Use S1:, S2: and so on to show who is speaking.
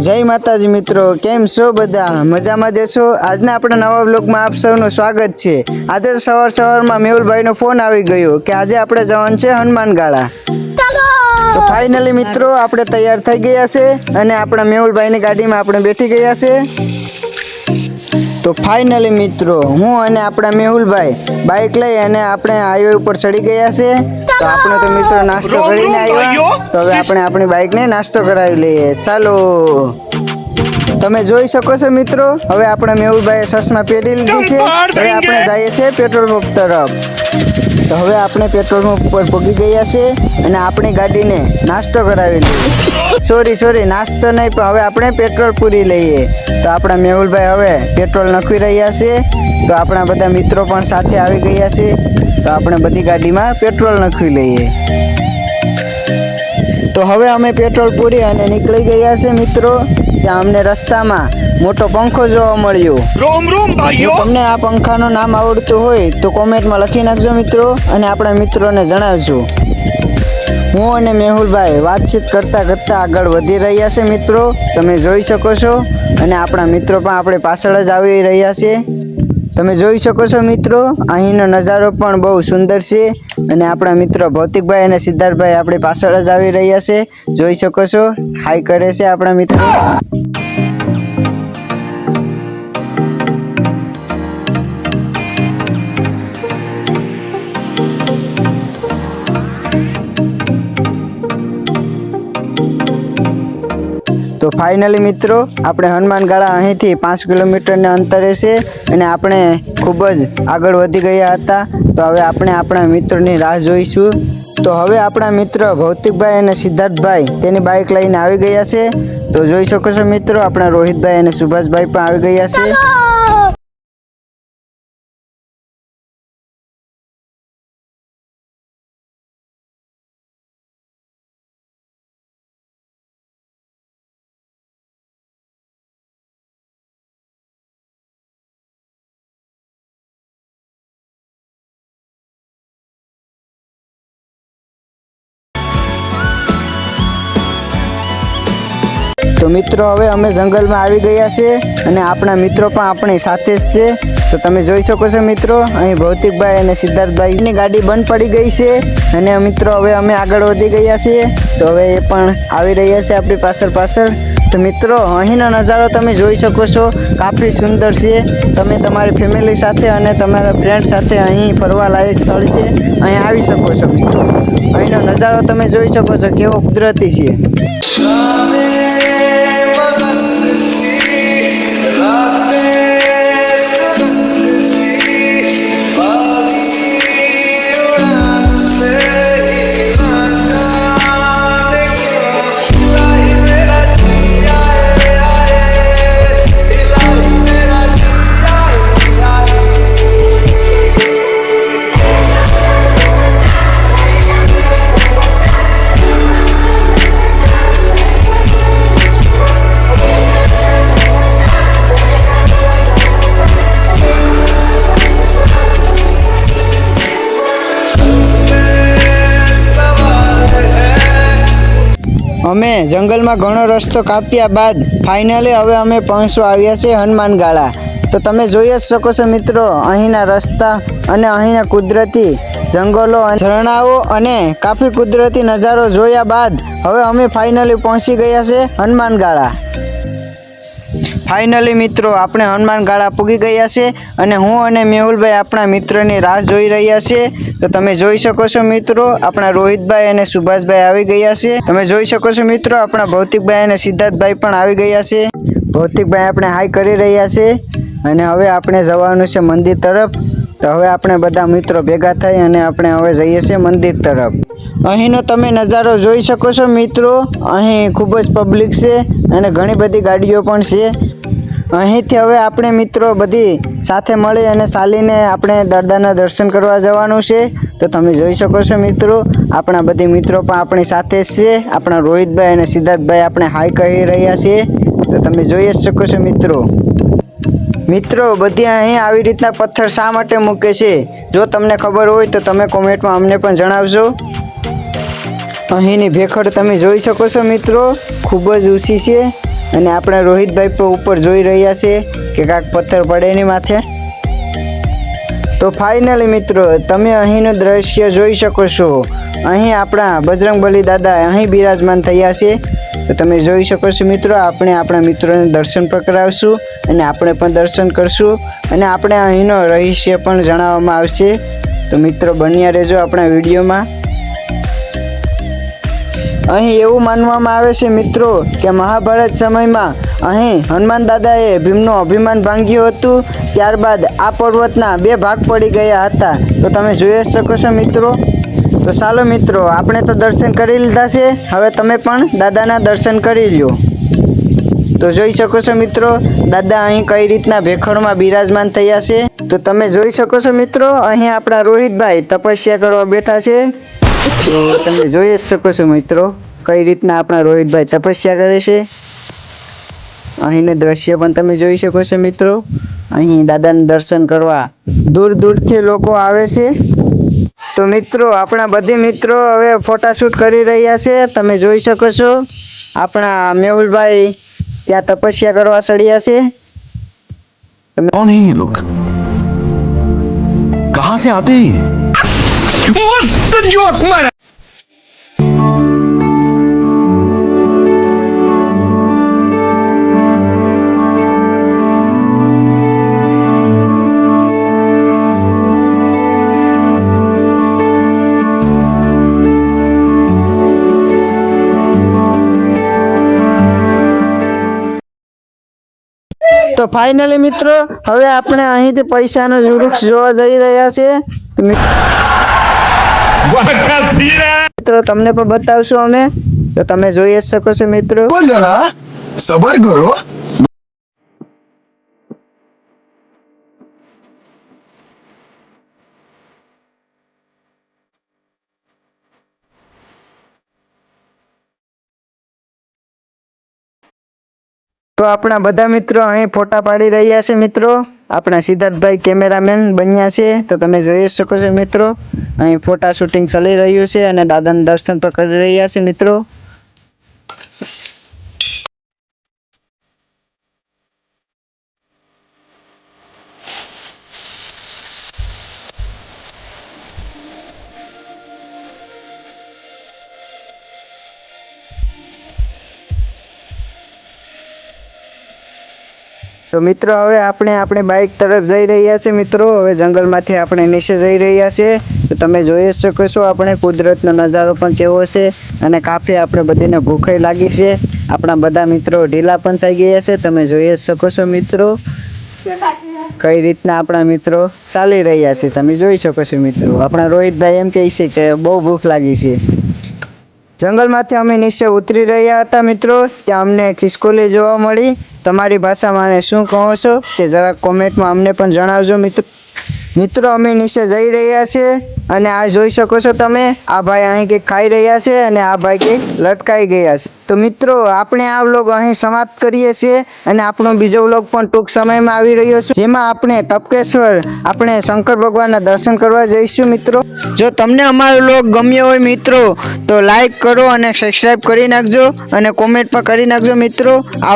S1: जय माताजी मित्रों, केम छो बधा मजामां ज छो। आजना आपणे नवा व्लॉगमां आप सौनुं स्वागत छे। आज सवार मेहुलभाईनो फोन आवी गयो के आज आपणे जवानुं छे हनुमानगाळा। तो फाइनली मित्रों आपणे तैयार थई गया छे अने आपणा मेहुलभाईनी गाडीमां आपणे बेठी गया छे। तो फाइनली मित्रों हूँ अने आपणा मेहुलभाई बाइक लई अने आपणे हाईवे पर चढ़ी गया छे। तो आपणे तो मित्रों नास्तो करीने आव्या, तो हवे आपणे आपणी बाइक ने नास्तो करावी लईए। चालो તમે જોઈ શકો છો મિત્રો, હવે આપણે મેહુલભાઈએ ચશ્મા પહેરી લીધી છે। હવે આપણે જઈએ છીએ પેટ્રોલ પંપ તરફ। તો હવે આપણે પેટ્રોલ પંપ પર પહોંચી ગયા છે અને આપણી ગાડીને નાસ્તો કરાવી લઈએ। સોરી નાસ્તો નહીં, પણ હવે આપણે પેટ્રોલ પૂરી લઈએ। તો આપણા મેહુલભાઈ હવે પેટ્રોલ નાખી રહ્યા છે। તો આપણા બધા મિત્રો પણ સાથે આવી ગયા છે। તો આપણે બધી ગાડીમાં પેટ્રોલ નાખી લઈએ। तो हवे अमे पेट्रोल पूरी अने निकली गया छे मित्रों। त्यां अमने रस्तामां मोटो पंखो जोवा मळ्यो। रोम रोम भाईओ, तमने आ पंखानो नाम आवडतुं होय तो कमेंट में लखी नाखजो मित्रों अने आपणा मित्रोने जणावजो। हूँ अने मेहुलभाई वातचीत करता करता आगळ वधी रह्या छे मित्रों, तमे जोई शको छो। अने आपणा मित्रों पण आपणे पाछळ ज आवी रह्या छे। તમે જોઈ શકો છો મિત્રો, અહીંનો નજારો પણ બહુ સુંદર છે અને આપણા મિત્રો ભૌતિકભાઈ અને સિદ્ધાર્થભાઈ આપણી પાછળ જ આવી રહ્યા છે। જોઈ શકો છો, હાઈ કરે છે આપણા મિત્રો। तो फाइनली मित्रों આપણે હનુમાનગાળા અહીંથી 5 કિલોમીટરના અંતરે છે અને આપણે ખૂબ જ આગળ વધી ગયા હતા। તો હવે આપણે આપણા મિત્રોની રાહ જોઈશું। તો હવે આપણા મિત્ર ભૌતિકભાઈ અને સિદ્ધાર્થભાઈ તેની બાઇક લઈને આવી ગયા છે। તો જોઈ શકો છો મિત્રો, આપણા રોહિતભાઈ અને સુભાષભાઈ પણ આવી ગયા છે। तो मित्रों हवे अमे जंगल में आवी गया छे अने आपणा मित्रों पण आपणी साथे ज छे। तो तमे जोई शको छो मित्रों, अहीं भौतिकभाई अने सिद्धार्थभाई ની गाड़ी बंद पड़ी गई छे अने मित्रों हवे अमे आगळ वधी गया छे। तो हवे ए पण आवी रह्या छे आपणी पाछळ। तो मित्रों અહીંનો नजारो तमे जोई शको छो, काफी सुंदर छे। तमे तमारी फैमिली साथे अने तमारा फ्रेंड साथे અહીં ફરવા લાયક સ્થળ છે, અહીં આવી શકો છો મિત્રો। અહીંનો નજારો તમે જોઈ શકો છો કેવો કુદરતી છે। અમે જંગલમાં ઘણો રસ્તો કાપ્યા બાદ ફાઇનલી હવે અમે પહોંચવા આવ્યા છે હનુમાનગાળા। તો તમે જોઈ જ શકો છો મિત્રો, અહીંના રસ્તા અને અહીંના કુદરતી જંગલો અને ઝરણાઓ અને કાફી કુદરતી નજારો જોયા બાદ હવે અમે ફાઇનલી પહોંચી ગયા છે હનુમાનગાળા। फाइनली मित्रों आपणे हनुमानगाळा पूगी गया छे अने हूँ अने मेहुलभाई आपणा मित्रनी राह जोई रह्या छे। तो तमे जोई शको छो मित्रों, आपणा रोहितभाई अने सुभाषभाई आवी गया छे। तमे जोई शको छो मित्रों, आपणा भौतिकभाई अने सिद्धार्थभाई पण आवी गया छे। भौतिकभाई आपणे हाई करी रह्या छे अने हवे आपणे जवानुं छे मंदिर तरफ। तो हवे आपणे बधा मित्रों भेगा थई अने आपणे हवे जईए छीए मंदिर तरफ। અહીંનો તમે નજારો જોઈ શકો છો મિત્રો, અહીં ખૂબ જ પબ્લિક છે અને ઘણી બધી ગાડીઓ પણ છે। અહીંથી હવે આપણે મિત્રો બધી સાથે મળી અને ચાલીને આપણે દાદાના દર્શન કરવા જવાનું છે। તો તમે જોઈ શકો છો મિત્રો, આપણા બધી મિત્રો પણ આપણી સાથે જ છે। આપણા રોહિતભાઈ અને સિદ્ધાર્થભાઈ આપણે હાઈ કહી રહ્યા છે। તો તમે જોઈ જ શકો છો મિત્રો। મિત્રો બધી અહીં આવી રીતના પથ્થર શા માટે મૂકે છે, જો તમને ખબર હોય તો તમે કોમેન્ટમાં અમને પણ જણાવજો। અહીંની ભેખડ તમે જોઈ શકો છો મિત્રો, ખૂબ જ ઊંચી છે અને આપણા રોહિતભાઈ પણ ઉપર જોઈ રહ્યા છે કે કાંક પથ્થર પડે એની માથે. તો ફાઇનલી મિત્રો તમે અહીંનું દ્રશ્ય જોઈ શકો છો. અહીં આપણા બજરંગબલી દાદા અહીં બિરાજમાન થયા છે. તો તમે જોઈ શકો છો મિત્રો, આપણે આપણા મિત્રોને દર્શન પણ કરાવશું અને આપણે પણ દર્શન કરશું અને આપણે અહીંનો રહસ્ય પણ જણાવવામાં આવશે. તો મિત્રો બન્યા રહેજો આપણા વિડીયોમાં. અહીં એવું માનવામાં આવે છે મિત્રો કે મહાભારત સમયમાં અહીં હનુમાન દાદાએ ભીમનું અભિમાન ભાંગ્યું હતું. ત્યારબાદ આ પર્વતના 2 ભાગ પડી ગયા હતા. તો તમે જોઈ શકો છો મિત્રો. તો ચાલો મિત્રો આપણે તો દર્શન કરી લીધા છે, હવે તમે પણ દાદાના દર્શન કરી લ્યો. તો જોઈ શકો છો મિત્રો દાદા અહીં કઈ રીતના ભેખડમાં બિરાજમાન થયા છે. તો તમે જોઈ શકો છો મિત્રો અહીં આપણા રોહિતભાઈ તપસ્યા કરવા બેઠા છે. તો તમે જોઈ જ શકો છો મિત્રો કઈ રીતના આપણા રોહિતભાઈ તપસ્યા કરે છે. અહીંનું દ્રશ્ય પણ તમે જોઈ શકો છો મિત્રો. અહીં દાદાના દર્શન કરવા દૂર દૂરથી લોકો આવે છે. તો મિત્રો આપણા બધી મિત્રો હવે ફોટાશૂટ કરી રહ્યા છે. તમે જોઈ શકો છો આપણા મેહુલભાઈ ત્યાં તપસ્યા કરવા ચડ્યા છે.
S2: कौन है ये लोग? कहां से आते हैं ये? मस्त जोक मारा.
S1: તો ફાઇનલી મિત્રો હવે આપણે અહીંથી પૈસાનો વૃક્ષ જોવા જઈ રહ્યા છે. તો મિત્રો તમને પણ બતાવશું અમે. તો તમે જોઈ જ શકો છો મિત્રો.
S2: जरा सबर करो.
S1: તો આપણા બધા મિત્રો અહીં ફોટા પાડી રહ્યા છે મિત્રો. આપણા સિદ્ધાર્થભાઈ કેમેરામેન બન્યા છે. તો તમે જોઈ શકો છો મિત્રો અહીં ફોટા શૂટિંગ ચાલી રહ્યું છે અને દાદાના દર્શન પણ કરી રહ્યા છે મિત્રો. તો મિત્રો હવે આપણે આપણી બાઇક તરફ જઈ રહ્યા છે મિત્રો. હવે જંગલમાંથી આપણે નીચે જઈ રહ્યા છે. તો તમે જોઈ જ શકો છો આપણે કુદરતનો નજારો પણ કેવો છે અને કાફી આપણે બધીને ભૂખ લાગી છે. આપણા બધા મિત્રો ઢીલા પણ થઈ ગયા છે. તમે જોઈ જ શકો છો મિત્રો કઈ રીતના આપણા મિત્રો ચાલી રહ્યા છે. તમે જોઈ શકો છો મિત્રો આપણા રોહિતભાઈ એમ કહે છે કે બહુ ભૂખ લાગી છે. જંગલમાંથી અમે નીચે ઉતરી રહ્યા હતા મિત્રો, ત્યાં અમને ખિસકોલી જોવા મળી. તમારી ભાષામાં આને શું કહો છો તે જરાક કોમેન્ટમાં અમને પણ જણાવજો મિત્રો. મિત્રો અમે નીચે જઈ રહ્યા છે અને આ જોઈ શકો છો તમે, આ ભાઈ અહીં કંઈક ખાઈ રહ્યા છે અને આ ભાઈ કંઈક લટકાઈ ગયા છે. તો મિત્રો આપણે આ વ્લોગ અહીં સમાપ્ત કરીએ છીએ અને આપણો બીજો વ્લોગ પણ ટૂંક સમયમાં આવી રહ્યો છે, જેમાં આપણે ટપકેશ્વર આપણે શંકર ભગવાનના દર્શન કરવા જઈશું મિત્રો. જો તમને અમારો વ્લોગ ગમ્યો હોય મિત્રો તો લાઈક કરો અને સબસ્ક્રાઈબ કરી નાખજો અને કોમેન્ટ પણ કરી નાખજો મિત્રો. આવા